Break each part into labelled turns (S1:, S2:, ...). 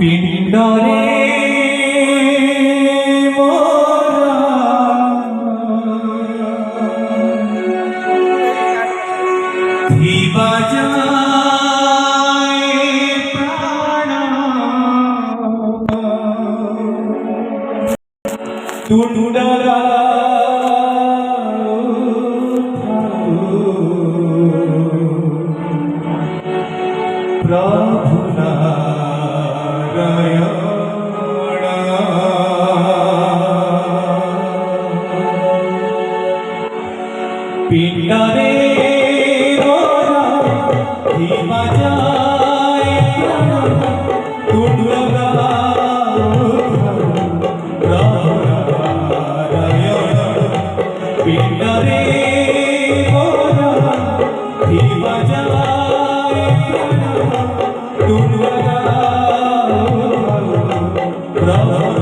S1: পিণ্ডরে ধীবা যায় প্রাণ তুণ্ডরা প্রভু নারায়ণ পিণ্ডরে ধীবা যায় প্রাণ তুণ্ডরা প্রভু নারায়ণ পিণ্ডরে ধীবা যায় প্রাণ তুণ্ডরা প্রভু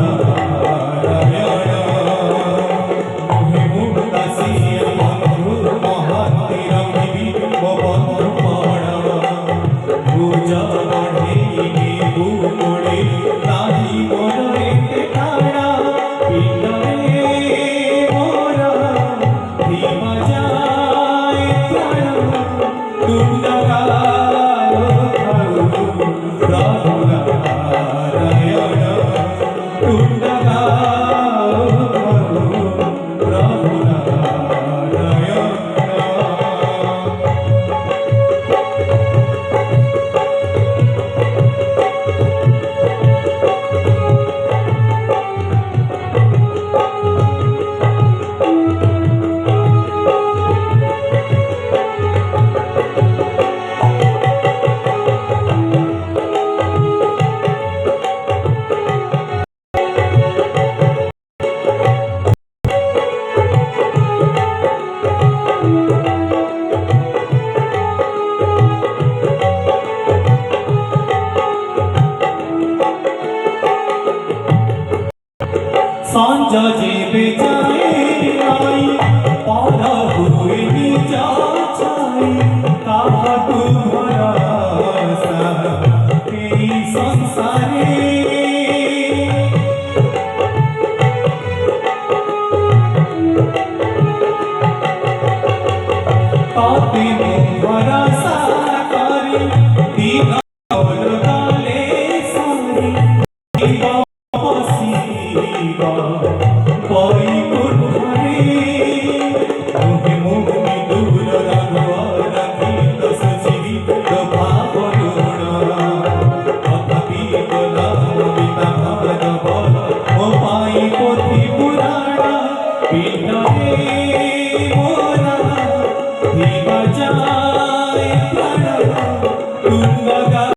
S1: सांझा जेबे जाए आई पारा हुए नीचा छाई कहा तुम्हारा सा तेरी संसारे ताते तुम्हारा सा कारी दीना और डाले सारी दीवा परी कुठारे मुहे मुहे दूर रघुआ रखी तो सजीवी तो भावना तथापि बोला बिना भाग बोल ओ पाई पोथी पुराणा पिंडरे मोरा धीवा जाए प्राण तुंडगा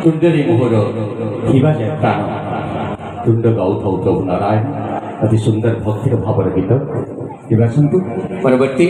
S2: तुंडरी मोहर हिवा जय प्राण तुंड गौथौ प्रभु नारायण अति सुंदर भक्तिर भावर गीत हिवा परवर्ती